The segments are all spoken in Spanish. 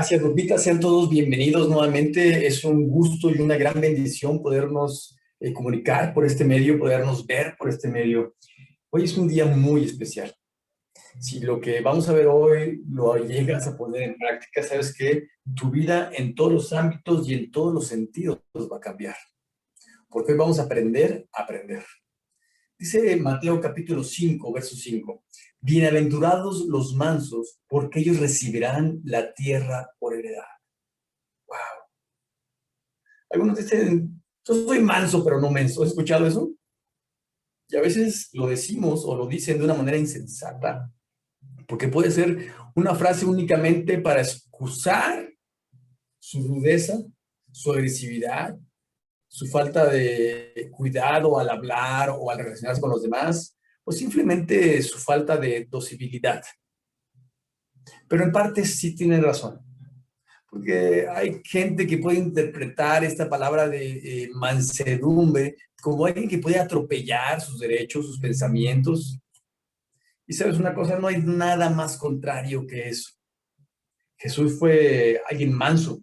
Gracias, Lupita. Sean todos bienvenidos nuevamente. Es un gusto y una gran bendición podernos comunicar por este medio, podernos ver por este medio. Hoy es un día muy especial. Si lo que vamos a ver hoy lo llegas a poner en práctica, sabes que tu vida en todos los ámbitos y en todos los sentidos va a cambiar. Porque hoy vamos a aprender a aprender. Dice Mateo capítulo 5, verso 5. Bienaventurados los mansos, porque ellos recibirán la tierra por heredad. Wow. Algunos dicen, yo soy manso, pero no menso. ¿Has escuchado eso? Y a veces lo decimos o lo dicen de una manera insensata, porque puede ser una frase únicamente para excusar su rudeza, su agresividad, su falta de cuidado al hablar o al relacionarse con los demás, o simplemente su falta de docilidad. Pero en parte sí tienen razón, porque hay gente que puede interpretar esta palabra de mansedumbre como alguien que puede atropellar sus derechos, sus pensamientos. Y sabes una cosa, no hay nada más contrario que eso. Jesús fue alguien manso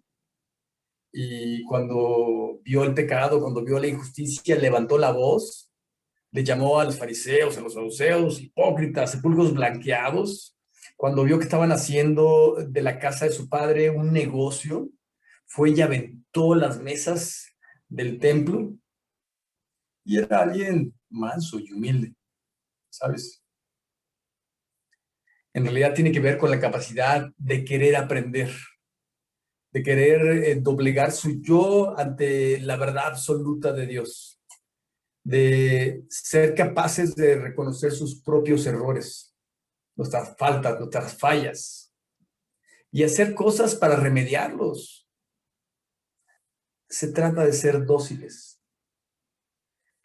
y cuando vio el pecado, cuando vio la injusticia, levantó la voz, le llamó a los fariseos, a los saduceos, hipócritas, sepulcros blanqueados. Cuando vio que estaban haciendo de la casa de su padre un negocio, fue y aventó las mesas del templo. Y era alguien manso y humilde, ¿sabes? En realidad tiene que ver con la capacidad de querer aprender, de querer doblegar su yo ante la verdad absoluta de Dios, de ser capaces de reconocer sus propios errores, nuestras faltas, nuestras fallas, y hacer cosas para remediarlos. Se trata de ser dóciles.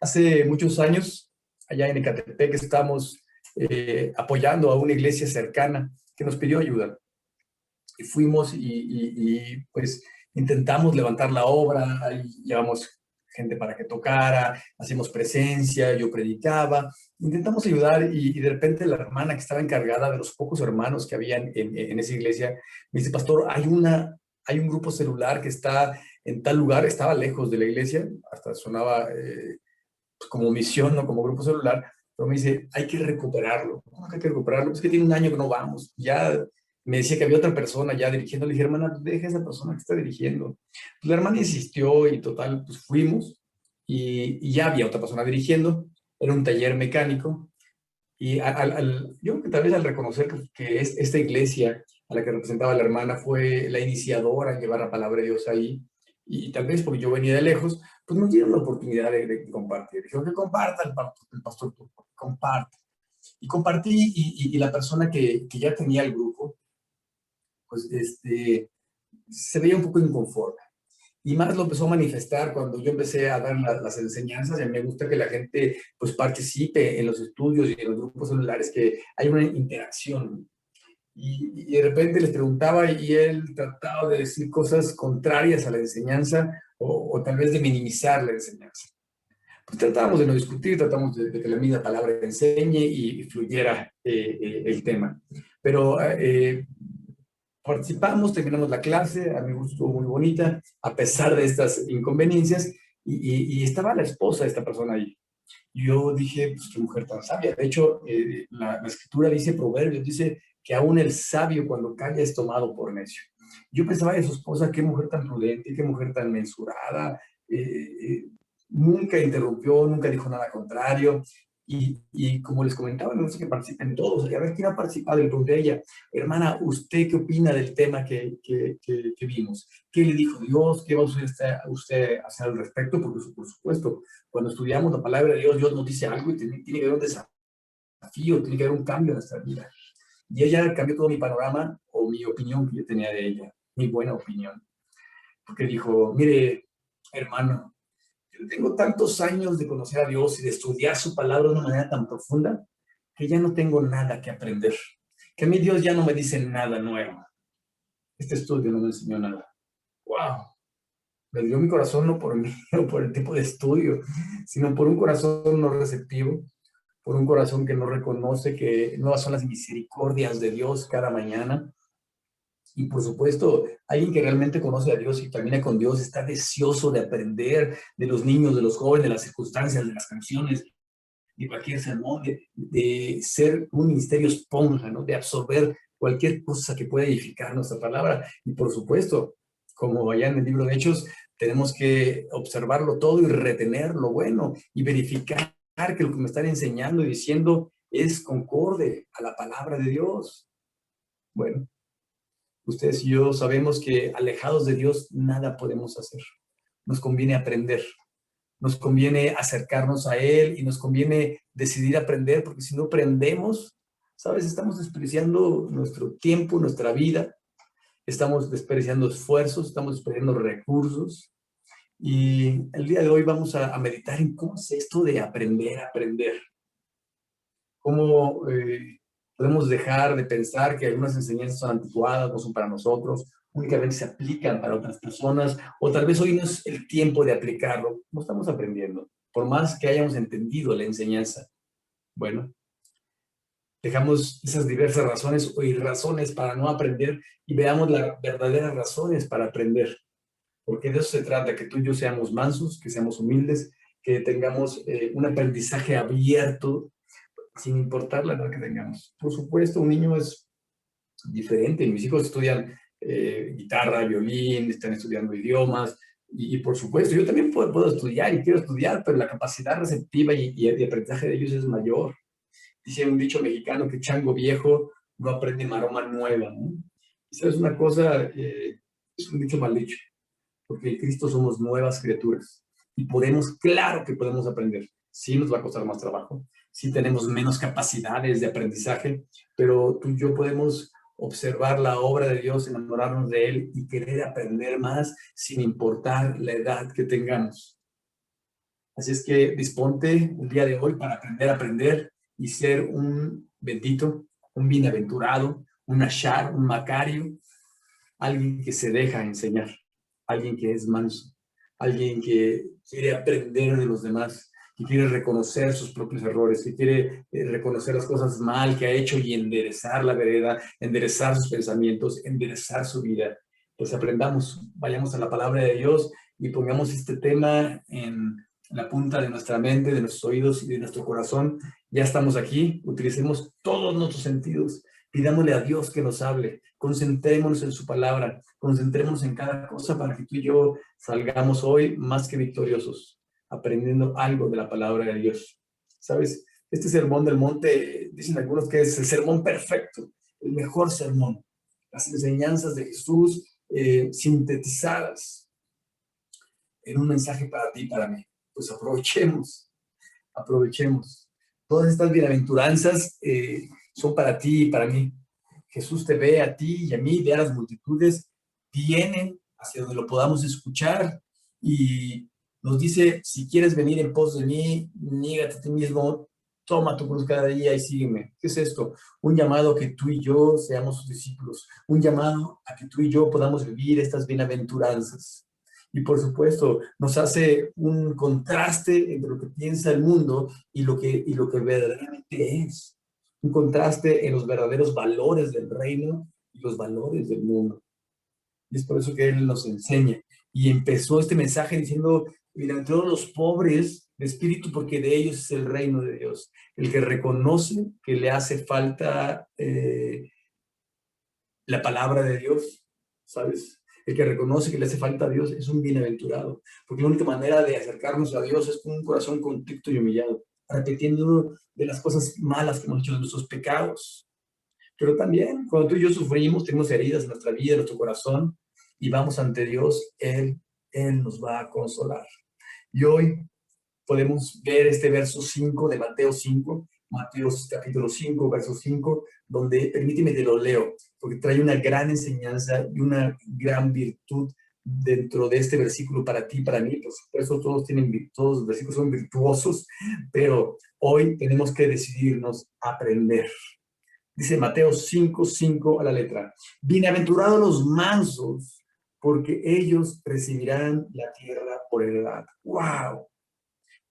Hace muchos años, allá en Ecatepec, estamos apoyando a una iglesia cercana que nos pidió ayuda. Y fuimos pues intentamos levantar la obra, ahí llevamos gente para que tocara, hacíamos presencia, yo predicaba, intentamos ayudar y de repente la hermana que estaba encargada de los pocos hermanos que habían en esa iglesia, me dice, pastor, hay un grupo celular que está en tal lugar, estaba lejos de la iglesia, hasta sonaba pues como misión, no como grupo celular, pero me dice, hay que recuperarlo. ¿Cómo que hay que recuperarlo? Pues que tiene un año que no vamos, ya me decía que había otra persona ya dirigiendo. Le dije, hermana, deja a esa persona que está dirigiendo. Pues la hermana insistió y total, pues fuimos y ya había otra persona dirigiendo. Era un taller mecánico. Y yo creo que tal vez al reconocer que esta iglesia a la que representaba la hermana fue la iniciadora en llevar la palabra de Dios ahí, y tal vez porque yo venía de lejos, pues nos dieron la oportunidad de compartir. Dijeron que comparta el pastor, comparte. Y compartí y la persona que ya tenía el grupo, pues se veía un poco inconforme. Y más lo empezó a manifestar cuando yo empecé a dar las enseñanzas. Y a mí me gusta que la gente pues participe en los estudios y en los grupos celulares, que hay una interacción. Y de repente les preguntaba y él trataba de decir cosas contrarias a la enseñanza o tal vez de minimizar la enseñanza. Pues tratábamos de no discutir, tratamos de que la misma palabra enseñe y fluyera el tema. Pero participamos, terminamos la clase, a mi gusto estuvo muy bonita, a pesar de estas inconveniencias, y estaba la esposa de esta persona ahí. Yo dije, pues qué mujer tan sabia. De hecho, la escritura dice, Proverbios, dice que aún el sabio cuando calla es tomado por necio. Yo pensaba de su esposa, qué mujer tan prudente, qué mujer tan mensurada, nunca interrumpió, nunca dijo nada contrario. Y como les comentaba, no sé que participen todos. Y a ver quién ha participado. Le pregunté a ella, hermana, ¿usted qué opina del tema que vimos? ¿Qué le dijo Dios? ¿Qué va usted a hacer al respecto? Porque, por supuesto, cuando estudiamos la palabra de Dios, Dios nos dice algo y tiene que haber un desafío, tiene que haber un cambio en nuestra vida. Y ella cambió todo mi panorama o mi opinión que yo tenía de ella, mi buena opinión. Porque dijo, mire, hermano, yo tengo tantos años de conocer a Dios y de estudiar su palabra de una manera tan profunda que ya no tengo nada que aprender. Que a mí Dios ya no me dice nada nuevo. Este estudio no me enseñó nada. ¡Wow! Me dio mi corazón no por mí o por el tipo de estudio, sino por un corazón no receptivo, por un corazón que no reconoce que nuevas son las misericordias de Dios cada mañana. Y por supuesto, alguien que realmente conoce a Dios y camina con Dios está deseoso de aprender de los niños, de los jóvenes, de las circunstancias, de las canciones, de cualquier sermón, de ser un ministerio esponja, ¿no? De absorber cualquier cosa que pueda edificar nuestra palabra. Y por supuesto, como allá en el libro de Hechos, tenemos que observarlo todo y retener lo bueno y verificar que lo que me están enseñando y diciendo es concorde a la palabra de Dios. Bueno, ustedes y yo sabemos que alejados de Dios nada podemos hacer. Nos conviene aprender, nos conviene acercarnos a Él y nos conviene decidir aprender, porque si no aprendemos, ¿sabes? Estamos desperdiciando nuestro tiempo, nuestra vida, estamos desperdiciando esfuerzos, estamos desperdiciando recursos. Y el día de hoy vamos a meditar en cómo es esto de aprender a aprender. Cómo podemos dejar de pensar que algunas enseñanzas son anticuadas, no son para nosotros, únicamente se aplican para otras personas, o tal vez hoy no es el tiempo de aplicarlo, no estamos aprendiendo, por más que hayamos entendido la enseñanza. Bueno, dejamos esas diversas razones o irrazones para no aprender y veamos las verdaderas razones para aprender, porque de eso se trata, que tú y yo seamos mansos, que seamos humildes, que tengamos un aprendizaje abierto, sin importar la edad que tengamos. Por supuesto, un niño es diferente. Mis hijos estudian guitarra, violín, están estudiando idiomas, y por supuesto, yo también puedo estudiar y quiero estudiar, pero la capacidad receptiva y de aprendizaje de ellos es mayor. Dice un dicho mexicano que chango viejo no aprende maroma nueva, ¿no? Esa es una cosa, es un dicho mal dicho, porque en Cristo somos nuevas criaturas y podemos, claro que podemos aprender. Sí nos va a costar más trabajo, sí tenemos menos capacidades de aprendizaje, pero tú y yo podemos observar la obra de Dios, enamorarnos de Él y querer aprender más sin importar la edad que tengamos. Así es que disponte el día de hoy para aprender a aprender y ser un bendito, un bienaventurado, un Ashar, un Macario, alguien que se deja enseñar, alguien que es manso, alguien que quiere aprender de los demás, que quiere reconocer sus propios errores, que quiere reconocer las cosas mal que ha hecho y enderezar la vereda, enderezar sus pensamientos, enderezar su vida. Pues aprendamos, vayamos a la palabra de Dios y pongamos este tema en la punta de nuestra mente, de nuestros oídos y de nuestro corazón. Ya estamos aquí, utilicemos todos nuestros sentidos. Pidámosle a Dios que nos hable, concentrémonos en su palabra, concentrémonos en cada cosa para que tú y yo salgamos hoy más que victoriosos, aprendiendo algo de la palabra de Dios. ¿Sabes? Este sermón del monte, dicen algunos que es el sermón perfecto, el mejor sermón. Las enseñanzas de Jesús sintetizadas en un mensaje para ti y para mí. Pues aprovechemos. Todas estas bienaventuranzas son para ti y para mí. Jesús te ve a ti y a mí, ve a las multitudes, vienen hacia donde lo podamos escuchar y nos dice, si quieres venir en pos de mí, niégate a ti mismo, toma tu cruz cada día y sígueme. ¿Qué es esto? Un llamado a que tú y yo seamos sus discípulos, un llamado a que tú y yo podamos vivir estas bienaventuranzas. Y por supuesto, nos hace un contraste entre lo que piensa el mundo y lo que verdaderamente es. Un contraste en los verdaderos valores del reino y los valores del mundo. Y es por eso que Él nos enseña. Y empezó este mensaje diciendo, bienaventurados los pobres de espíritu, porque de ellos es el reino de Dios. El que reconoce que le hace falta la palabra de Dios, ¿sabes? El que reconoce que le hace falta a Dios es un bienaventurado, porque la única manera de acercarnos a Dios es con un corazón contrito y humillado, arrepintiendo de las cosas malas que hemos hecho, de nuestros pecados. Pero también, cuando tú y yo sufrimos, tenemos heridas en nuestra vida, en nuestro corazón, y vamos ante Dios, Él nos va a consolar. Y hoy podemos ver este verso 5 de Mateo 5, Mateo capítulo 5, verso 5, donde, permíteme te lo leo, porque trae una gran enseñanza y una gran virtud dentro de este versículo para ti, para mí. Por supuesto, todos los versículos son virtuosos, pero hoy tenemos que decidirnos a aprender. Dice Mateo 5, 5 a la letra. Bienaventurados los mansos, porque ellos recibirán la tierra por heredad. ¡Wow!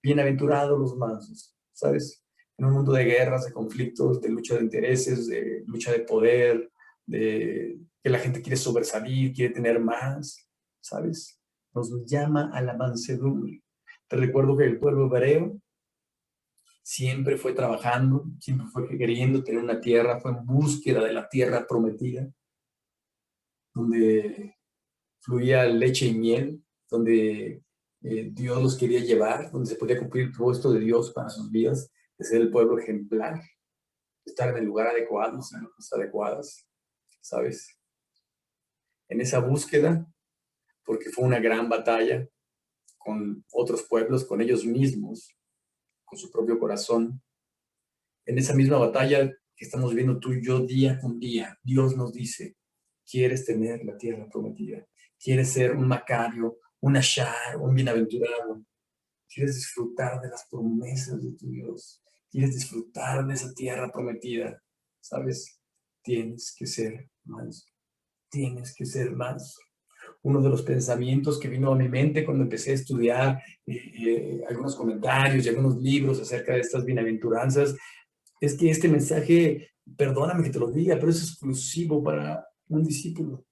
Bienaventurados los mansos, ¿sabes? En un mundo de guerras, de conflictos, de lucha de intereses, de lucha de poder, de que la gente quiere sobresalir, quiere tener más, ¿sabes? Nos llama a la mansedumbre. Te recuerdo que el pueblo hebreo siempre fue trabajando, siempre fue queriendo tener una tierra, fue en búsqueda de la tierra prometida, donde fluía leche y miel, donde Dios los quería llevar, donde se podía cumplir el propósito de Dios para sus vidas, de ser el pueblo ejemplar, estar en el lugar adecuado, en las cosas adecuadas, ¿sabes? En esa búsqueda, porque fue una gran batalla con otros pueblos, con ellos mismos, con su propio corazón. En esa misma batalla que estamos viendo tú y yo día con día, Dios nos dice, ¿quieres tener la tierra prometida? ¿Quieres ser un Macario, un Ashar, un bienaventurado? ¿Quieres disfrutar de las promesas de tu Dios? ¿Quieres disfrutar de esa tierra prometida? ¿Sabes? Tienes que ser manso. Tienes que ser manso. Uno de los pensamientos que vino a mi mente cuando empecé a estudiar algunos comentarios y algunos libros acerca de estas bienaventuranzas es que este mensaje, perdóname que te lo diga, pero es exclusivo para un discípulo,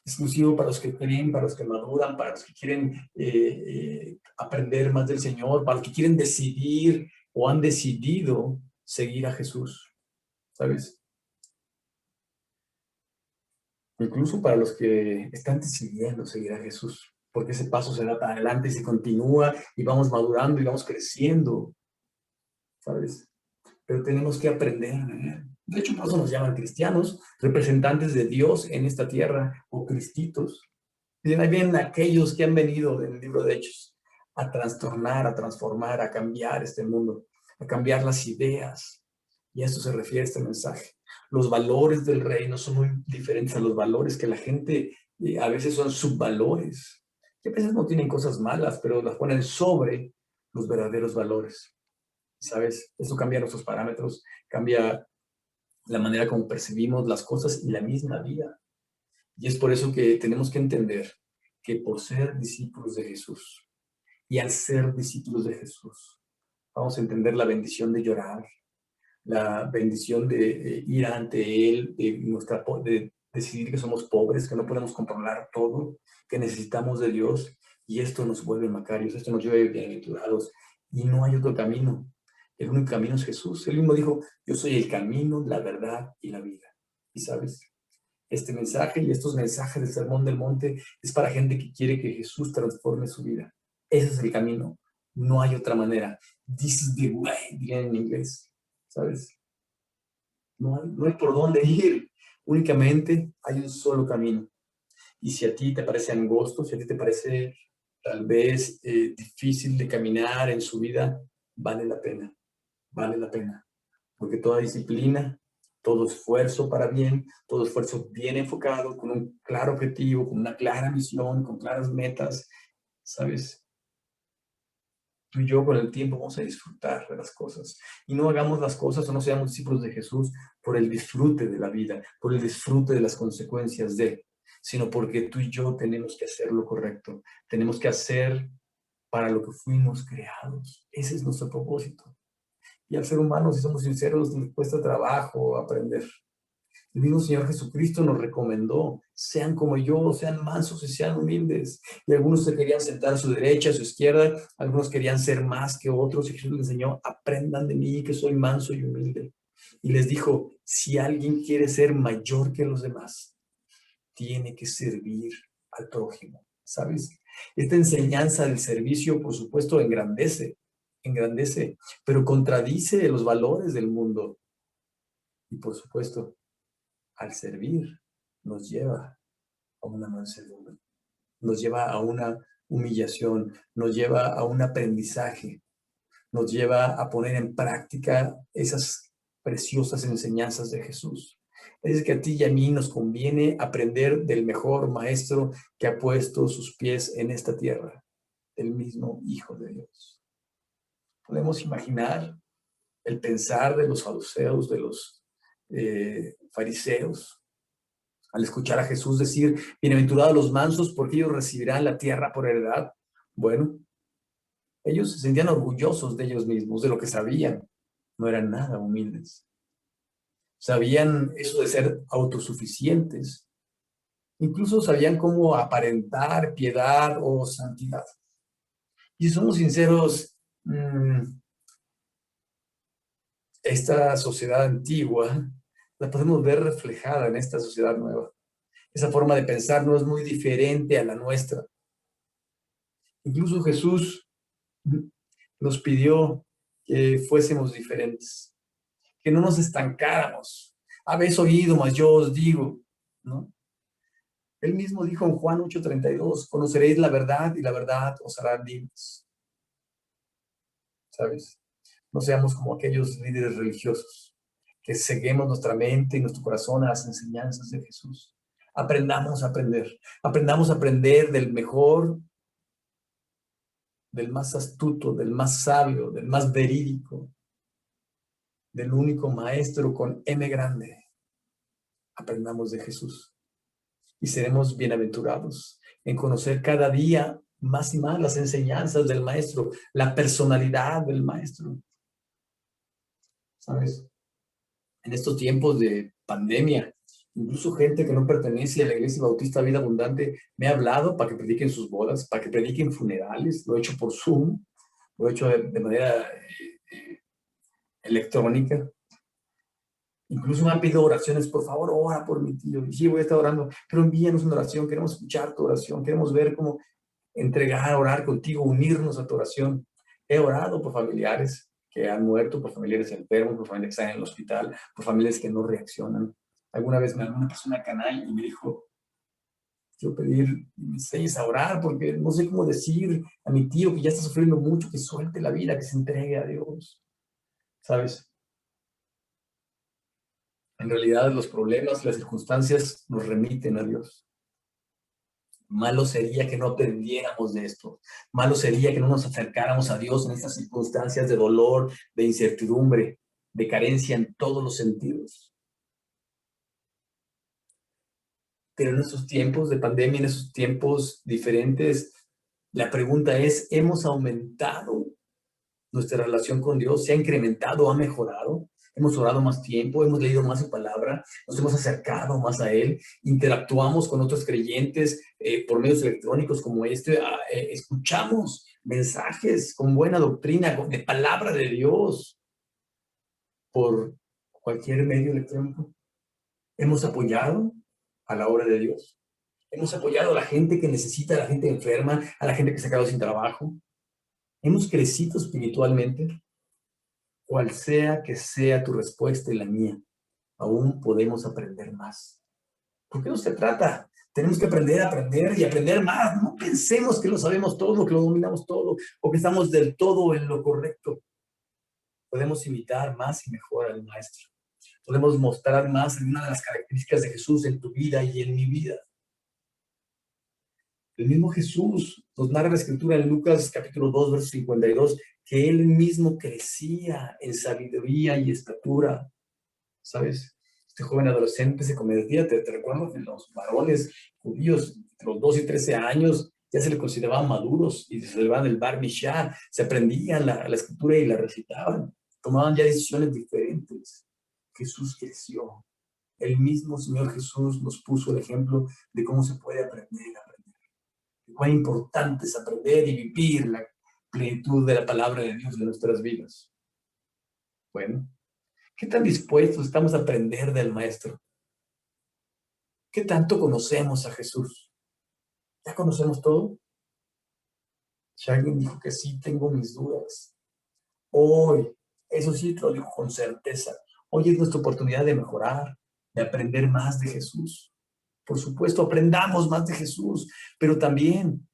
exclusivo para los que creen, para los que maduran, para los que quieren aprender más del Señor, para los que quieren decidir o han decidido seguir a Jesús, ¿sabes? Incluso para los que están decidiendo seguir a Jesús, porque ese paso se da para adelante y se continúa y vamos madurando y vamos creciendo, ¿sabes? Pero tenemos que aprender a leer. De hecho, por eso nos llaman cristianos, representantes de Dios en esta tierra, o cristitos. Dicen, ahí vienen aquellos que han venido en el libro de Hechos a trastornar, a transformar, a cambiar este mundo, a cambiar las ideas. Y a eso se refiere este mensaje. Los valores del reino son muy diferentes a los valores que la gente a veces son subvalores, que a veces no tienen cosas malas, pero las ponen sobre los verdaderos valores. ¿Sabes? Eso cambia nuestros parámetros, cambia la manera como percibimos las cosas y la misma vida. Y es por eso que tenemos que entender que por ser discípulos de Jesús y al ser discípulos de Jesús, vamos a entender la bendición de llorar, la bendición de ir ante Él, de decidir que somos pobres, que no podemos controlar todo, que necesitamos de Dios, y esto nos vuelve macarios, esto nos lleva bienaventurados, y no hay otro camino. El único camino es Jesús. Él mismo dijo, yo soy el camino, la verdad y la vida. Y sabes, este mensaje y estos mensajes del Sermón del Monte es para gente que quiere que Jesús transforme su vida. Ese es el camino. No hay otra manera. This is the way, dirían en inglés. ¿Sabes? No hay por dónde ir. Únicamente hay un solo camino. Y si a ti te parece angosto, si a ti te parece tal vez difícil de caminar en su vida, vale la pena. Vale la pena. Porque toda disciplina, todo esfuerzo para bien, todo esfuerzo bien enfocado, con un claro objetivo, con una clara misión, con claras metas, ¿sabes? Tú y yo con el tiempo vamos a disfrutar de las cosas. Y no hagamos las cosas o no seamos discípulos de Jesús por el disfrute de la vida, por el disfrute de las consecuencias de, sino porque tú y yo tenemos que hacer lo correcto. Tenemos que hacer para lo que fuimos creados. Ese es nuestro propósito. Y al ser humano, si somos sinceros, nos cuesta trabajo aprender. El mismo Señor Jesucristo nos recomendó, sean como yo, sean mansos y sean humildes. Y algunos se querían sentar a su derecha, a su izquierda, algunos querían ser más que otros. Y Jesús les enseñó, aprendan de mí que soy manso y humilde. Y les dijo, si alguien quiere ser mayor que los demás, tiene que servir al prójimo, ¿sabes? Esta enseñanza del servicio, por supuesto, engrandece, pero contradice los valores del mundo. Y por supuesto, al servir nos lleva a una mansedumbre, nos lleva a una humillación, nos lleva a un aprendizaje, nos lleva a poner en práctica esas preciosas enseñanzas de Jesús. Es que a ti y a mí nos conviene aprender del mejor maestro que ha puesto sus pies en esta tierra, el mismo Hijo de Dios. Podemos imaginar el pensar de los saduceos, de los fariseos, al escuchar a Jesús decir, bienaventurados los mansos, porque ellos recibirán la tierra por heredad. Bueno, ellos se sentían orgullosos de ellos mismos, de lo que sabían. No eran nada humildes. sabían eso de ser autosuficientes, incluso sabían cómo aparentar piedad o santidad. Y si somos sinceros, esta sociedad antigua la podemos ver reflejada en esta sociedad nueva. Esa forma de pensar no es muy diferente a la nuestra. Incluso Jesús nos pidió que fuésemos diferentes, que no nos estancáramos. Habéis oído, mas yo os digo, ¿no? Él mismo dijo en Juan 8:32, conoceréis la verdad y la verdad os hará libres. ¿Sabes? No seamos como aquellos líderes religiosos que ceguemos nuestra mente y nuestro corazón a las enseñanzas de Jesús. Aprendamos a aprender. Aprendamos a aprender del mejor, del más astuto, del más sabio, del más verídico, del único maestro con M grande. Aprendamos de Jesús y seremos bienaventurados en conocer cada día más y más las enseñanzas del maestro, la personalidad del maestro. ¿Sabes? En estos tiempos de pandemia, incluso gente que no pertenece a la Iglesia Bautista Vida Abundante me ha hablado para que prediquen sus bodas, para que prediquen funerales. Lo he hecho por Zoom, lo he hecho de manera electrónica. Incluso me han pedido oraciones, por favor, ora por mi tío. Y sí, voy a estar orando, pero envíanos una oración, queremos escuchar tu oración, queremos ver cómo entregar, orar contigo, unirnos a tu oración. He orado por familiares que han muerto, por familiares enfermos, por familiares que están en el hospital, por familiares que no reaccionan. Alguna vez me habló una persona canal y me dijo, quiero pedir, me enseñes a orar porque no sé cómo decir a mi tío que ya está sufriendo mucho, que suelte la vida, que se entregue a Dios. ¿Sabes? En realidad los problemas, las circunstancias nos remiten a Dios. Malo sería que no aprendiéramos de esto. Malo sería que no nos acercáramos a Dios en estas circunstancias de dolor, de incertidumbre, de carencia en todos los sentidos. Pero en estos tiempos de pandemia, en esos tiempos diferentes, la pregunta es, ¿hemos aumentado nuestra relación con Dios? ¿Se ha incrementado, ha mejorado? Hemos orado más tiempo, hemos leído más su palabra, nos hemos acercado más a Él, interactuamos con otros creyentes por medios electrónicos como este, escuchamos mensajes con buena doctrina, de palabra de Dios por cualquier medio electrónico. Hemos apoyado a la obra de Dios. Hemos apoyado a la gente que necesita, a la gente enferma, a la gente que se ha quedado sin trabajo. Hemos crecido espiritualmente. Cual sea que sea tu respuesta y la mía, aún podemos aprender más. ¿Por qué no se trata? Tenemos que aprender y aprender más. No pensemos que lo sabemos todo, que lo dominamos todo, o que estamos del todo en lo correcto. Podemos imitar más y mejor al Maestro. Podemos mostrar más alguna de las características de Jesús en tu vida y en mi vida. El mismo Jesús nos narra la Escritura en Lucas capítulo 2, verso 52, que Él mismo crecía en sabiduría y estatura. ¿Sabes? Este joven adolescente se convertía, te recuerdo que los varones judíos, entre los 2 y 13 años, ya se le consideraban maduros y se celebraban el Bar Mishá, se aprendían la Escritura y la recitaban, tomaban ya decisiones diferentes. Jesús creció. El mismo Señor Jesús nos puso el ejemplo de cómo se puede aprender. Cuán importante es aprender y vivir la plenitud de la palabra de Dios en nuestras vidas. Bueno, ¿qué tan dispuestos estamos a aprender del Maestro? ¿Qué tanto conocemos a Jesús? ¿Ya conocemos todo? Si alguien dijo que sí, tengo mis dudas. Hoy, eso sí te lo digo con certeza, hoy es nuestra oportunidad de mejorar, de aprender más de Jesús. Por supuesto, aprendamos más de Jesús, pero también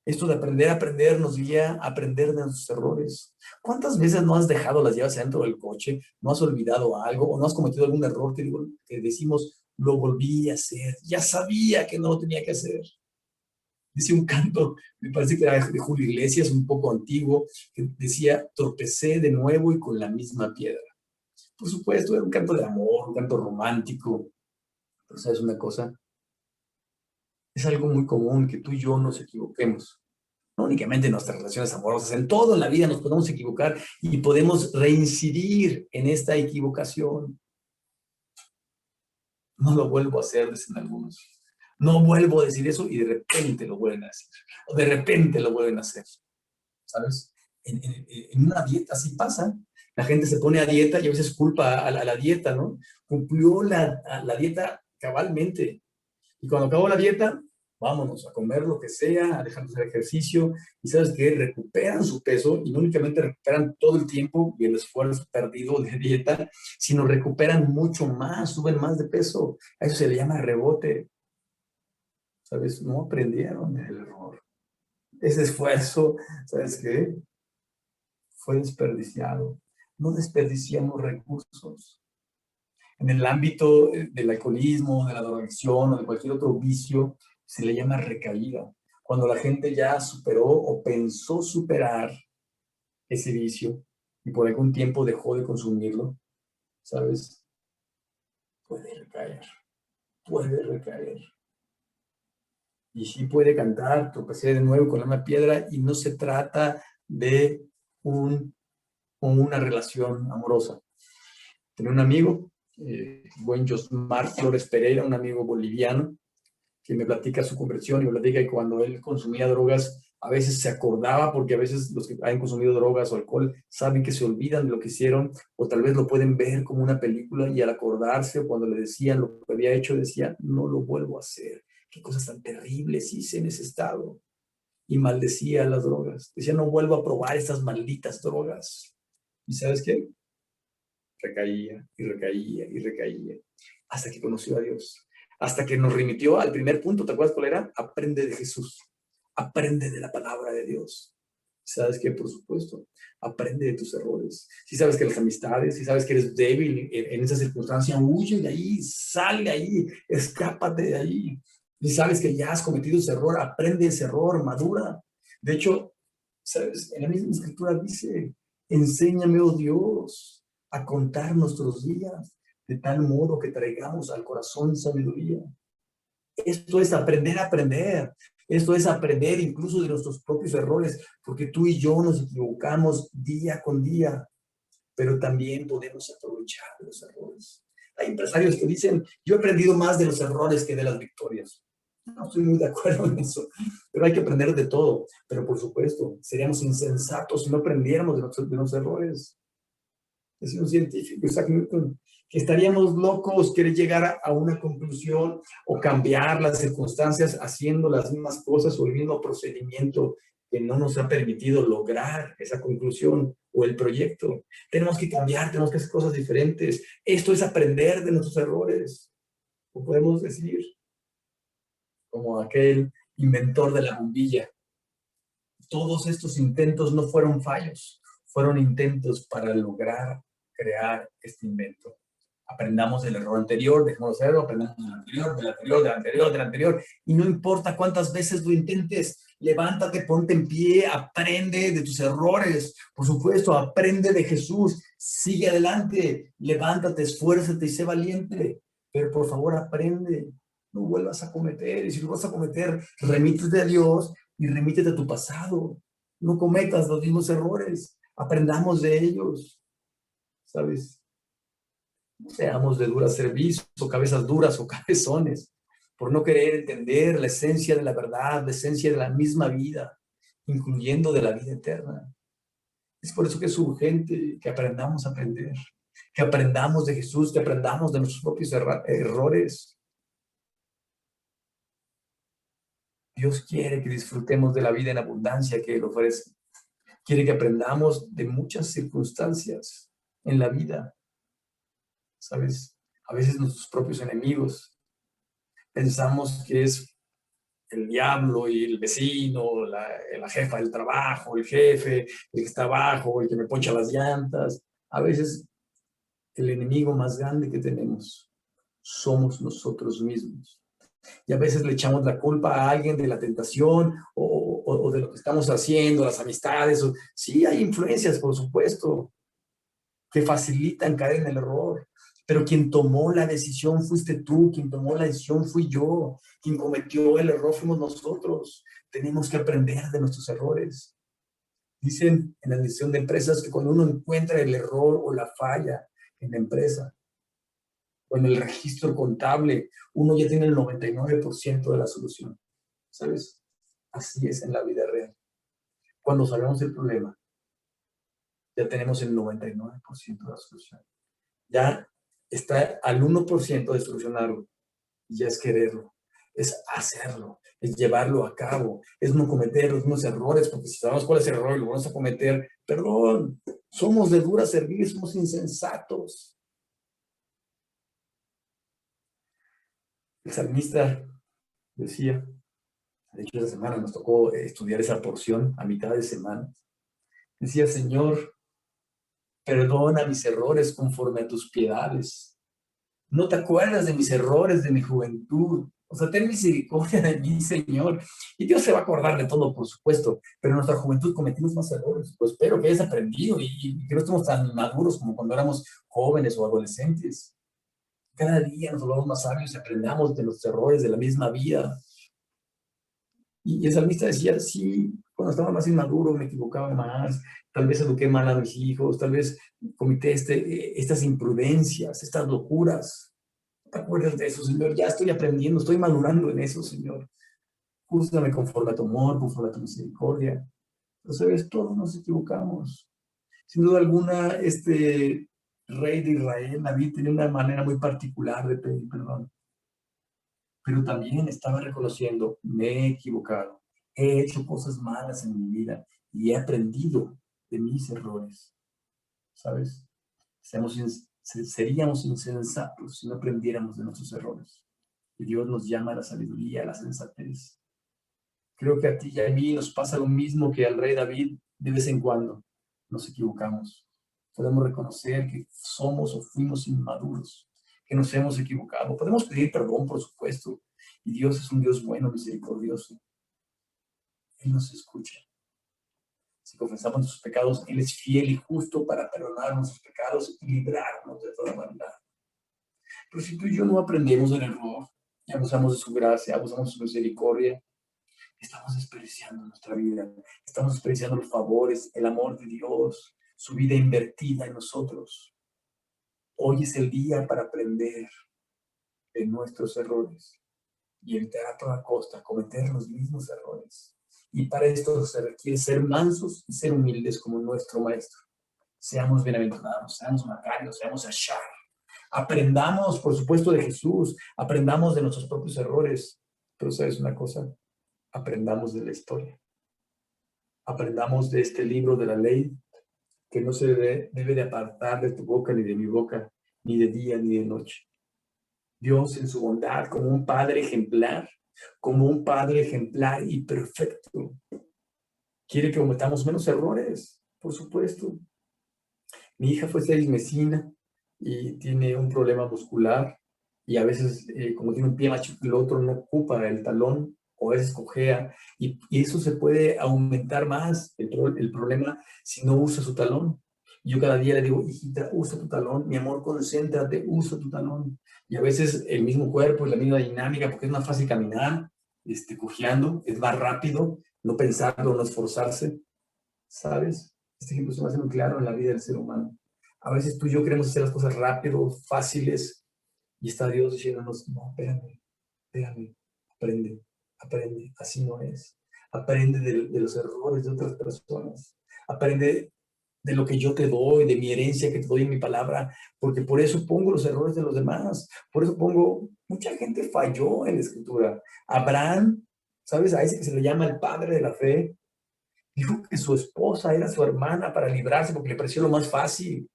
esto de aprender nos guía a aprender de nuestros errores. ¿Cuántas veces no has dejado las llaves adentro del coche, no has olvidado algo o no has cometido algún error que decimos, lo volví a hacer, ya sabía que no lo tenía que hacer? Dice un canto, me parece que era de Julio Iglesias, un poco antiguo, que decía, tropecé de nuevo y con la misma piedra. Por supuesto, era un canto de amor, un canto romántico. Pero ¿sabes una cosa? Es algo muy común que tú y yo nos equivoquemos. No únicamente en nuestras relaciones amorosas, en todo en la vida nos podemos equivocar y podemos reincidir en esta equivocación. No lo vuelvo a hacer, dicen algunos. No vuelvo a decir eso y de repente lo vuelven a decir. O de repente lo vuelven a hacer. ¿Sabes? En una dieta así pasa. La gente se pone a dieta y a veces culpa a la dieta, ¿no? Cumplió la dieta cabalmente. Y cuando acabó la dieta, vámonos a comer lo que sea, a dejar de hacer ejercicio. Y sabes que recuperan su peso y no únicamente recuperan todo el tiempo y el esfuerzo perdido de dieta, sino recuperan mucho más, suben más de peso. A eso se le llama rebote. ¿Sabes? No aprendieron del error. Ese esfuerzo, ¿sabes qué? Fue desperdiciado. No desperdiciamos recursos. En el ámbito del alcoholismo, de la drogadicción o de cualquier otro vicio, se le llama recaída. Cuando la gente ya superó o pensó superar ese vicio y por algún tiempo dejó de consumirlo, ¿sabes? Puede recaer, puede recaer. Y sí puede cantar, tropecé de nuevo con una piedra y no se trata de una relación amorosa. Tenía un amigo, buen Josmar Flores Pereira, un amigo boliviano, que me platica su conversión y me platica que cuando él consumía drogas, a veces se acordaba, porque a veces los que han consumido drogas o alcohol saben que se olvidan de lo que hicieron, o tal vez lo pueden ver como una película y al acordarse, cuando le decían lo que había hecho, decía, no lo vuelvo a hacer. Qué cosas tan terribles hice en ese estado. Y maldecía las drogas. Decía, no vuelvo a probar esas malditas drogas. ¿Y sabes qué? Recaía y recaía y recaía, hasta que conoció a Dios, hasta que nos remitió al primer punto. ¿Te acuerdas cuál era? Aprende de Jesús, aprende de la palabra de Dios. ¿Sabes qué? Por supuesto, aprende de tus errores. Si sabes que las amistades, si sabes que eres débil en esa circunstancia, huye de ahí, sale de ahí, escápate de ahí. Si sabes que ya has cometido ese error, aprende ese error, madura. De hecho, ¿sabes? En la misma escritura dice, enséñame, oh Dios, a contar nuestros días, de tal modo que traigamos al corazón sabiduría. Esto es aprender a aprender. Esto es aprender incluso de nuestros propios errores, porque tú y yo nos equivocamos día con día, pero también podemos aprovechar los errores. Hay empresarios que dicen, yo he aprendido más de los errores que de las victorias. No estoy muy de acuerdo en eso, pero hay que aprender de todo. Pero por supuesto, seríamos insensatos si no aprendiéramos de los errores. Es un científico, Isaac Newton, que estaríamos locos querer llegar a una conclusión o cambiar las circunstancias haciendo las mismas cosas o el mismo procedimiento que no nos ha permitido lograr esa conclusión o el proyecto. Tenemos que cambiar, tenemos que hacer cosas diferentes. Esto es aprender de nuestros errores. O podemos decir, como aquel inventor de la bombilla, todos estos intentos no fueron fallos, fueron intentos para lograr crear este invento. Aprendamos del error anterior, dejemos de hacerlo, aprendamos del anterior, del anterior, del anterior, del anterior. Y no importa cuántas veces lo intentes, levántate, ponte en pie, aprende de tus errores. Por supuesto, aprende de Jesús, sigue adelante, levántate, esfuérzate y sé valiente. Pero por favor, aprende, no vuelvas a cometer. Y si lo vas a cometer, remítete a Dios y remítete a tu pasado. No cometas los mismos errores, aprendamos de ellos, ¿sabes? No seamos de dura cerviz o cabezas duras o cabezones, por no querer entender la esencia de la verdad, la esencia de la misma vida, incluyendo de la vida eterna. Es por eso que es urgente que aprendamos a aprender, que aprendamos de Jesús, que aprendamos de nuestros propios errores. Dios quiere que disfrutemos de la vida en abundancia que Él ofrece. Quiere que aprendamos de muchas circunstancias en la vida, ¿sabes? A veces nuestros propios enemigos pensamos que es el diablo y el vecino, la jefa del trabajo, el jefe, el que está abajo, el que me poncha las llantas. A veces el enemigo más grande que tenemos somos nosotros mismos. Y a veces le echamos la culpa a alguien de la tentación o de lo que estamos haciendo, las amistades. Sí, hay influencias, por supuesto, que facilitan caer en el error. Pero quien tomó la decisión fuiste tú, quien tomó la decisión fui yo, quien cometió el error fuimos nosotros. Tenemos que aprender de nuestros errores. Dicen en la dirección de empresas que cuando uno encuentra el error o la falla en la empresa, o en el registro contable, uno ya tiene el 99% de la solución. ¿Sabes? Así es en la vida real. Cuando sabemos el problema, ya tenemos el 99% de la solución. Ya está al 1% de solucionarlo. Y ya es quererlo, es hacerlo, es llevarlo a cabo, es no cometer los mismos errores, porque si sabemos cuál es el error y lo vamos a cometer, perdón, somos de dura servir, somos insensatos. El salmista decía, de hecho esa semana nos tocó estudiar esa porción a mitad de semana, decía, Señor, perdona mis errores conforme a tus piedades. No te acuerdas de mis errores de mi juventud. O sea, ten misericordia de mí, Señor. Y Dios se va a acordar de todo, por supuesto. Pero en nuestra juventud cometimos más errores. Pues espero que hayas aprendido y que no estemos tan maduros como cuando éramos jóvenes o adolescentes. Cada día nos volvamos más sabios y aprendamos de los errores de la misma vida. Y el salmista decía, sí, cuando estaba más inmaduro me equivocaba más, tal vez eduqué mal a mis hijos, tal vez cometí estas imprudencias, estas locuras. ¿No te acuerdas de eso, Señor? Ya estoy aprendiendo, estoy madurando en eso, Señor. Júzgame conforme a tu amor, conforme a tu misericordia. Pero, ¿sabes? Todos nos equivocamos. Sin duda alguna, este rey de Israel, David, tenía una manera muy particular de pedir perdón. Pero también estaba reconociendo, me he equivocado, he hecho cosas malas en mi vida y he aprendido de mis errores, ¿sabes? Seríamos insensatos si no aprendiéramos de nuestros errores. Y Dios nos llama a la sabiduría, a la sensatez. Creo que a ti y a mí nos pasa lo mismo que al rey David de vez en cuando. Nos equivocamos. Podemos reconocer que somos o fuimos inmaduros, que nos hemos equivocado. Podemos pedir perdón, por supuesto. Y Dios es un Dios bueno, misericordioso. Él nos escucha. Si confesamos nuestros pecados, Él es fiel y justo para perdonar nuestros pecados y librarnos de toda maldad. Pero si tú y yo no aprendemos del error, y abusamos de su gracia, abusamos de su misericordia, estamos desperdiciando nuestra vida, estamos desperdiciando los favores, el amor de Dios, su vida invertida en nosotros. Hoy es el día para aprender de nuestros errores y evitar a toda costa cometer los mismos errores. Y para esto se requiere ser mansos y ser humildes como nuestro Maestro. Seamos bienaventurados, seamos macarios, seamos ashar. Aprendamos, por supuesto, de Jesús, aprendamos de nuestros propios errores. Pero ¿sabes una cosa? Aprendamos de la historia. Aprendamos de este libro de la ley que no se debe de apartar de tu boca ni de mi boca, ni de día ni de noche. Dios en su bondad, como un padre ejemplar y perfecto, quiere que cometamos menos errores, por supuesto. Mi hija fue seismesina y tiene un problema muscular y a veces, como tiene un pie más chico que el otro, no ocupa el talón o a veces cojea y eso se puede aumentar más el problema si no usa su talón. Yo cada día le digo, hijita, usa tu talón, mi amor, concéntrate, usa tu talón. Y a veces el mismo cuerpo y la misma dinámica, porque es más fácil caminar, cojeando, es más rápido, no pensarlo, no esforzarse, ¿sabes? Este ejemplo se me hace muy claro en la vida del ser humano. A veces tú y yo queremos hacer las cosas rápido, fáciles, y está Dios diciéndonos, no, espérame, aprende, aprende, así no es. Aprende de los errores de otras personas. Aprende de lo que yo te doy, de mi herencia que te doy en mi palabra, porque por eso pongo los errores de los demás. Por eso mucha gente falló en la escritura. Abraham, ¿sabes? A ese que se le llama el padre de la fe, dijo que su esposa era su hermana para librarse porque le pareció lo más fácil.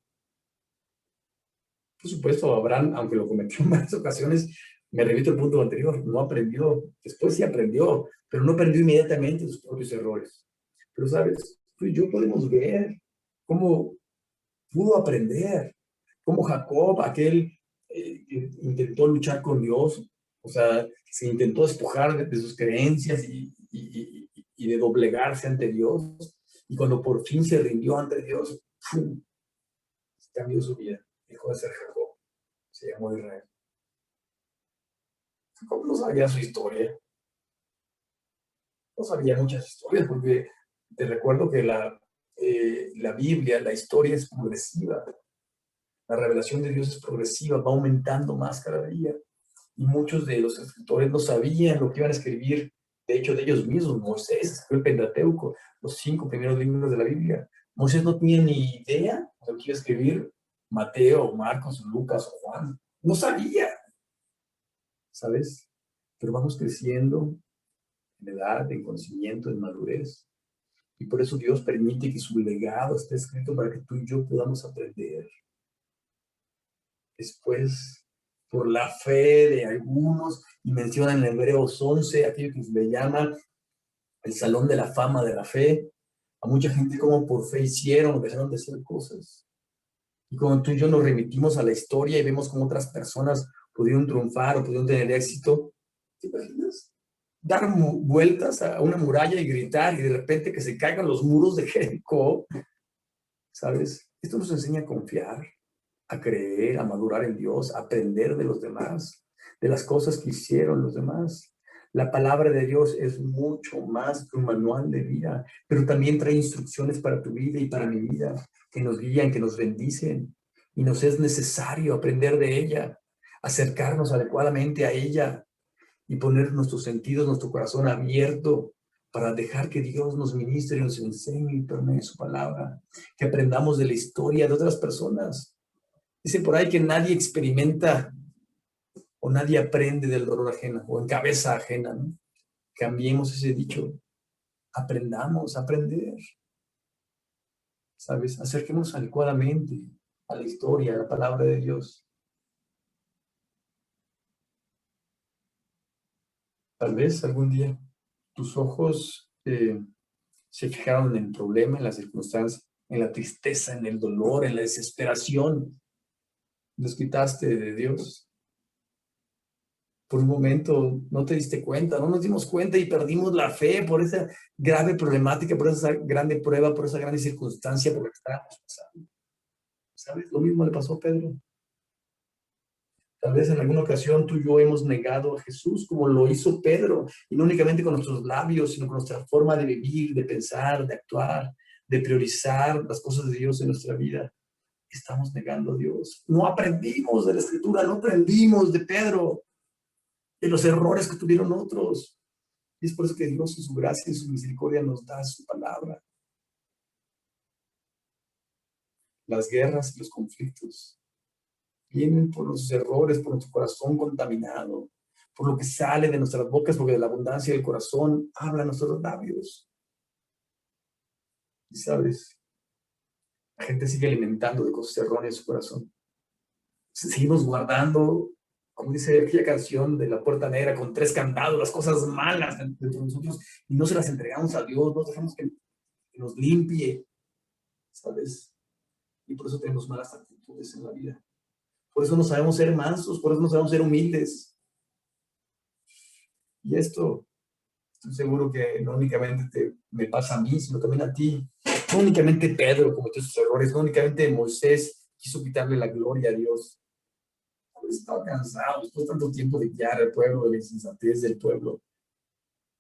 Por supuesto, Abraham, aunque lo cometió en varias ocasiones, me repito el punto anterior, no aprendió. Después sí aprendió, pero no aprendió inmediatamente sus propios errores. Pero, ¿sabes? Tú y yo podemos ver cómo pudo aprender, cómo Jacob, aquel que intentó luchar con Dios, o sea, se intentó despojar de sus creencias y de doblegarse ante Dios, y cuando por fin se rindió ante Dios, ¡pum!, cambió su vida, dejó de ser Jacob, se llamó Israel. Jacob no sabía su historia, no sabía muchas historias, porque te recuerdo que la Biblia, la historia es progresiva. La revelación de Dios es progresiva, va aumentando más cada día. Y muchos de los escritores no sabían lo que iban a escribir, de hecho, de ellos mismos. Moisés escribió el Pentateuco, los 5 primeros libros de la Biblia. Moisés no tenía ni idea de lo que iba a escribir Mateo, Marcos, Lucas o Juan. No sabía, ¿sabes? Pero vamos creciendo en edad, en conocimiento, en madurez. Y por eso Dios permite que su legado esté escrito para que tú y yo podamos aprender. Después, por la fe de algunos, y mencionan en Hebreos 11, aquello que se le llama el Salón de la Fama de la Fe, a mucha gente como por fe hicieron, dejaron de hacer cosas. Y cuando tú y yo nos remitimos a la historia y vemos cómo otras personas pudieron triunfar o pudieron tener éxito, ¿te imaginas? Dar vueltas a una muralla y gritar y de repente que se caigan los muros de Jericó, ¿sabes? Esto nos enseña a confiar, a creer, a madurar en Dios, a aprender de los demás, de las cosas que hicieron los demás. La palabra de Dios es mucho más que un manual de vida, pero también trae instrucciones para tu vida y para mi vida, que nos guían, que nos bendicen, y nos es necesario aprender de ella, acercarnos adecuadamente a ella y poner nuestros sentidos, nuestro corazón abierto para dejar que Dios nos ministre y nos enseñe y permee su palabra, que aprendamos de la historia de otras personas. Dice por ahí que nadie experimenta o nadie aprende del dolor ajeno o en cabeza ajena, ¿no? Cambiemos ese dicho. Aprendamos a aprender, ¿sabes? Acerquemos adecuadamente a la historia, a la palabra de Dios. Tal vez algún día tus ojos se fijaron en el problema, en la circunstancia, en la tristeza, en el dolor, en la desesperación. Los quitaste de Dios. Por un momento no te diste cuenta, no nos dimos cuenta y perdimos la fe por esa grave problemática, por esa grande prueba, por esa grande circunstancia por la que estábamos pasando. ¿Sabes? Lo mismo le pasó a Pedro. Tal vez en alguna ocasión tú y yo hemos negado a Jesús como lo hizo Pedro, y no únicamente con nuestros labios, sino con nuestra forma de vivir, de pensar, de actuar, de priorizar las cosas de Dios en nuestra vida. Estamos negando a Dios. No aprendimos de la Escritura, no aprendimos de Pedro, de los errores que tuvieron otros. Y es por eso que Dios en su gracia y su misericordia nos da su palabra. Las guerras y los conflictos vienen por los errores, por nuestro corazón contaminado, por lo que sale de nuestras bocas, porque de la abundancia del corazón hablan nuestros labios. Y sabes, la gente sigue alimentando de cosas erróneas en su corazón. Seguimos guardando, como dice aquella canción de La Puerta Negra, con 3 candados, las cosas malas dentro de nosotros, y no se las entregamos a Dios, no dejamos que nos limpie, ¿sabes? Y por eso tenemos malas actitudes en la vida. Por eso no sabemos ser mansos, por eso no sabemos ser humildes. Y esto, estoy seguro que no únicamente me pasa a mí, sino también a ti. No únicamente Pedro cometió sus errores, no únicamente Moisés quiso quitarle la gloria a Dios. Estaba cansado, después de tanto tiempo de guiar al pueblo, de la insensatez del pueblo.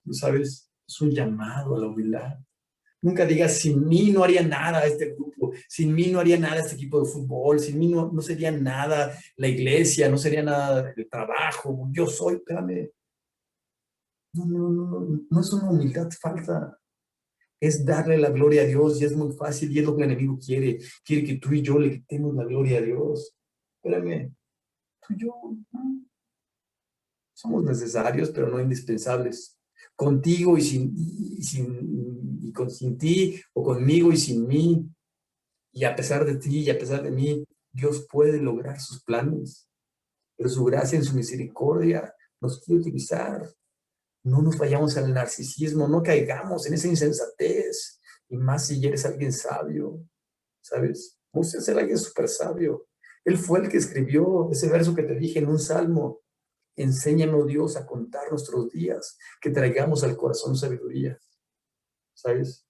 ¿No sabes? Es un llamado a la humildad. Nunca digas, sin mí no haría nada este grupo, sin mí no haría nada este equipo de fútbol, sin mí no sería nada la iglesia, no sería nada el trabajo, yo soy, espérame. No es una humildad falsa, es darle la gloria a Dios y es muy fácil y es lo que el enemigo quiere. Quiere que tú y yo le quitemos la gloria a Dios. Espérame, tú y yo somos necesarios, pero no indispensables. Contigo sin ti, o conmigo y sin mí, y a pesar de ti y a pesar de mí, Dios puede lograr sus planes, pero su gracia en su misericordia nos quiere utilizar. No nos vayamos al narcisismo, no caigamos en esa insensatez, y más si eres alguien sabio, ¿sabes? Moisés era alguien súper sabio. Él fue el que escribió ese verso que te dije en un salmo. Enséñanos, Dios, a contar nuestros días, que traigamos al corazón sabiduría, ¿sabes?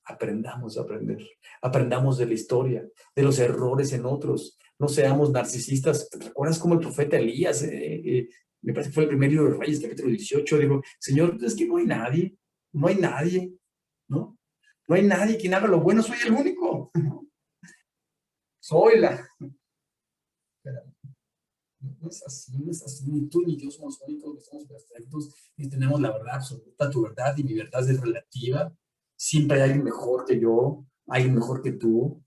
Aprendamos a aprender, aprendamos de la historia, de los errores en otros, no seamos narcisistas. ¿Te recuerdas cómo el profeta Elías, me parece que fue el primer libro de Reyes, capítulo 18, dijo, Señor, es que no hay nadie, no hay nadie, ¿no? No hay nadie quien haga lo bueno, soy el único. soy la... Pero no es así, no es así. Ni tú ni yo somos únicos, ni somos perfectos, ni tenemos la verdad absoluta. Tu verdad y mi verdad es relativa. Siempre hay alguien mejor que yo, alguien mejor que tú,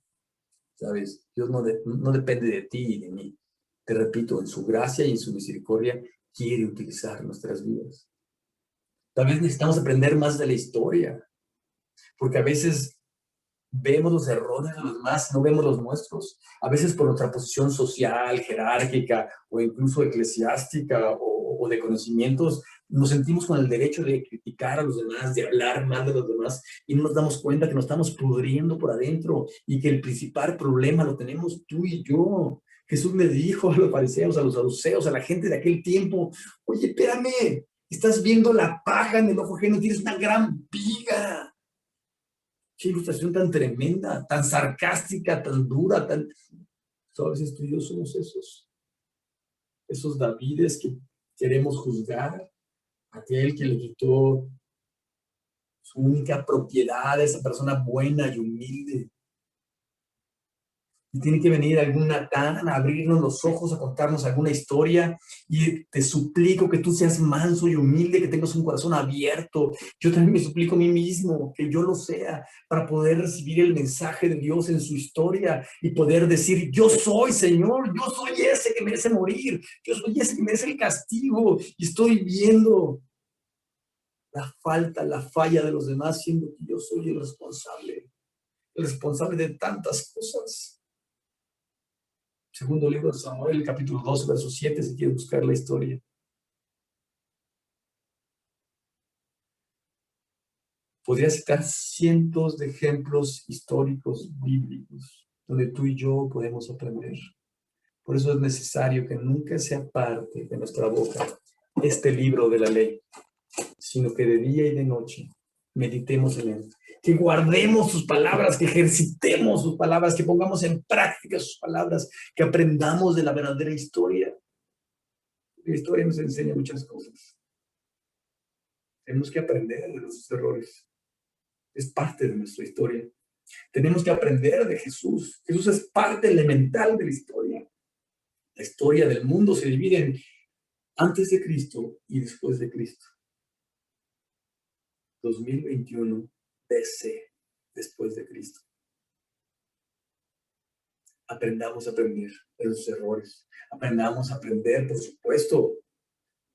¿sabes? Dios no depende de ti y de mí. Te repito, en su gracia y en su misericordia quiere utilizar nuestras vidas. Tal vez necesitamos aprender más de la historia, porque a veces vemos los errores de los demás, no vemos los nuestros. A veces por nuestra posición social, jerárquica o incluso eclesiástica o de conocimientos, nos sentimos con el derecho de criticar a los demás, de hablar mal de los demás y no nos damos cuenta que nos estamos pudriendo por adentro y que el principal problema lo tenemos tú y yo. Jesús le dijo a los fariseos, a los saduceos, a la gente de aquel tiempo, oye, espérame, estás viendo la paja en el ojo ajeno, tienes una gran viga. Qué ilustración tan tremenda, tan sarcástica, tan dura, tan... So, a veces tú y yo somos esos Davides que queremos juzgar, aquel que le quitó su única propiedad a esa persona buena y humilde. Y tiene que venir algún Natán a abrirnos los ojos, a contarnos alguna historia. Y te suplico que tú seas manso y humilde, que tengas un corazón abierto. Yo también me suplico a mí mismo que yo lo sea para poder recibir el mensaje de Dios en su historia y poder decir, yo soy Señor, yo soy ese que merece morir, yo soy ese que merece el castigo. Y estoy viendo la falta, la falla de los demás, siendo que yo soy el responsable de tantas cosas. Segundo libro de Samuel, capítulo 12, verso 7, si quieres buscar la historia. Podría citar cientos de ejemplos históricos bíblicos donde tú y yo podemos aprender. Por eso es necesario que nunca se aparte de nuestra boca este libro de la ley, sino que de día y de noche meditemos en él. Que guardemos sus palabras, que ejercitemos sus palabras, que pongamos en práctica sus palabras, que aprendamos de la verdadera historia. La historia nos enseña muchas cosas. Tenemos que aprender de nuestros errores. Es parte de nuestra historia. Tenemos que aprender de Jesús. Jesús es parte elemental de la historia. La historia del mundo se divide en antes de Cristo y después de Cristo. 2021 DC, después de Cristo. Aprendamos a aprender de los errores. Aprendamos a aprender, por supuesto,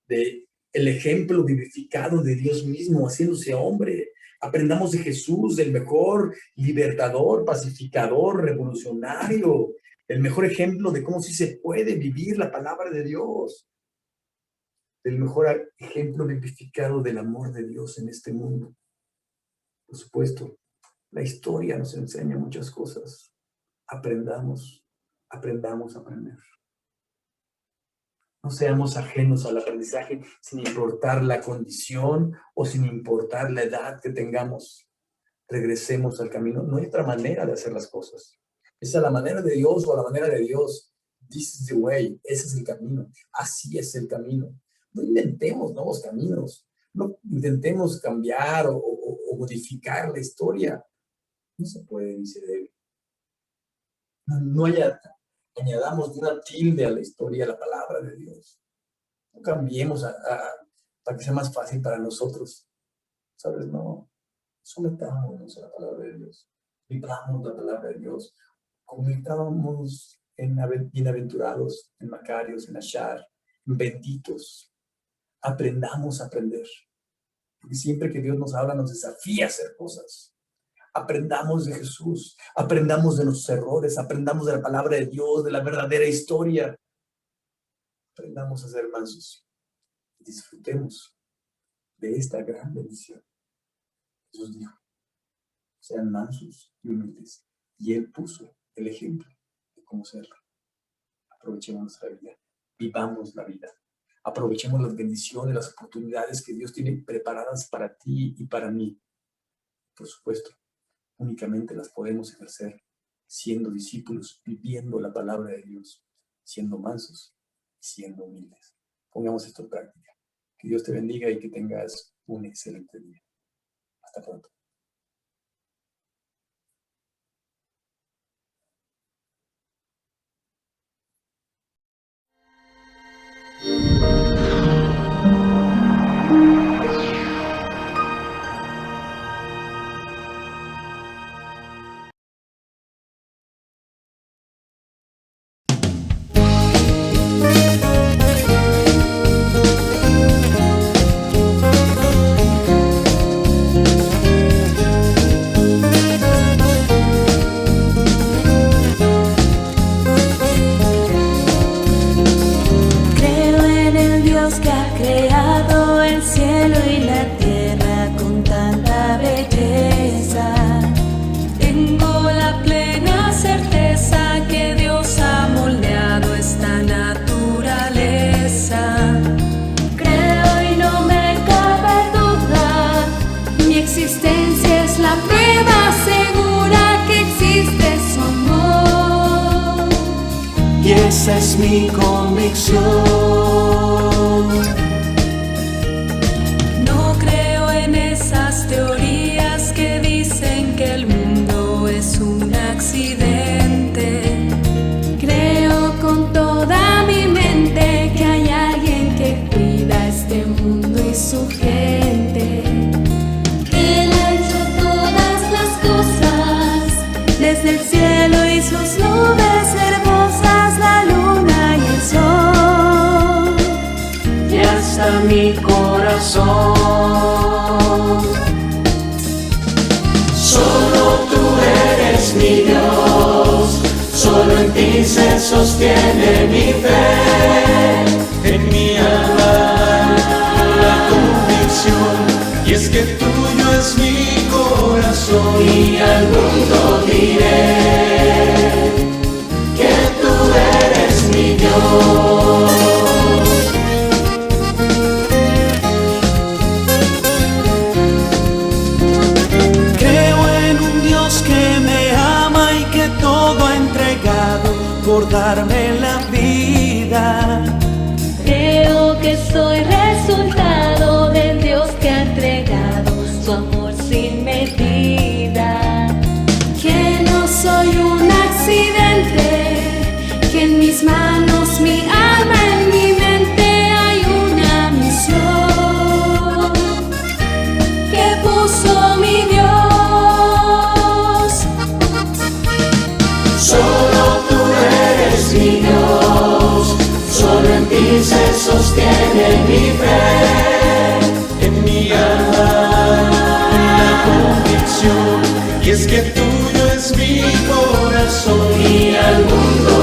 de el ejemplo vivificado de Dios mismo haciéndose hombre. Aprendamos de Jesús, del mejor libertador, pacificador, revolucionario, el mejor ejemplo de cómo sí se puede vivir la palabra de Dios, el mejor ejemplo vivificado del amor de Dios en este mundo. Por supuesto, la historia nos enseña muchas cosas. Aprendamos a aprender. No seamos ajenos al aprendizaje sin importar la condición o sin importar la edad que tengamos. Regresemos al camino. No hay otra manera de hacer las cosas. Esa es la manera de Dios o la manera de Dios. This is the way. Ese es el camino. Así es el camino. No inventemos nuevos caminos. No intentemos cambiar o modificar la historia. No se puede, ni se debe. No añadamos una tilde a la historia, a la palabra de Dios. No cambiemos para que sea más fácil para nosotros. ¿Sabes? No. Sometámonos a la palabra de Dios. Vivamos la palabra de Dios. Convirtámonos en bienaventurados, en macarios, en achar, en benditos. Aprendamos a aprender. Porque siempre que Dios nos habla, nos desafía a hacer cosas. Aprendamos de Jesús, aprendamos de nuestros errores, aprendamos de la palabra de Dios, de la verdadera historia. Aprendamos a ser mansos y disfrutemos de esta gran bendición. Jesús dijo, sean mansos y humildes. Y Él puso el ejemplo de cómo serlo. Aprovechemos nuestra vida, vivamos la vida. Aprovechemos las bendiciones, las oportunidades que Dios tiene preparadas para ti y para mí. Por supuesto, únicamente las podemos ejercer siendo discípulos, viviendo la palabra de Dios, siendo mansos, siendo humildes. Pongamos esto en práctica. Que Dios te bendiga y que tengas un excelente día. Hasta pronto. esa es mi convicción. No creo en esas teorías que dicen que el mundo es un accidente. Creo con toda mi mente que hay alguien que cuida este mundo y su gente. Él ha hecho todas las cosas, desde el cielo y sus nubes hermosas, la luna y el sol, Y hasta mi corazón. Solo tú eres mi Dios, solo en ti se sostiene mi fe. En mi alma la convicción, y es que tuyo es mi corazón. Y al mundo diré que tú eres mi Dios. Creo en un Dios que me ama y que todo ha entregado por darme la vida. creo que soy resultado del Dios que ha entregado su amor sin medida. Que no soy un accidente, que en mis manos, mi alma, en mi mente hay una misión que puso mi Dios. Solo tú eres mi Dios, solo en ti se sostiene mi fe. En mi alma la convicción, y es que tuyo es mi corazón. Y al mundo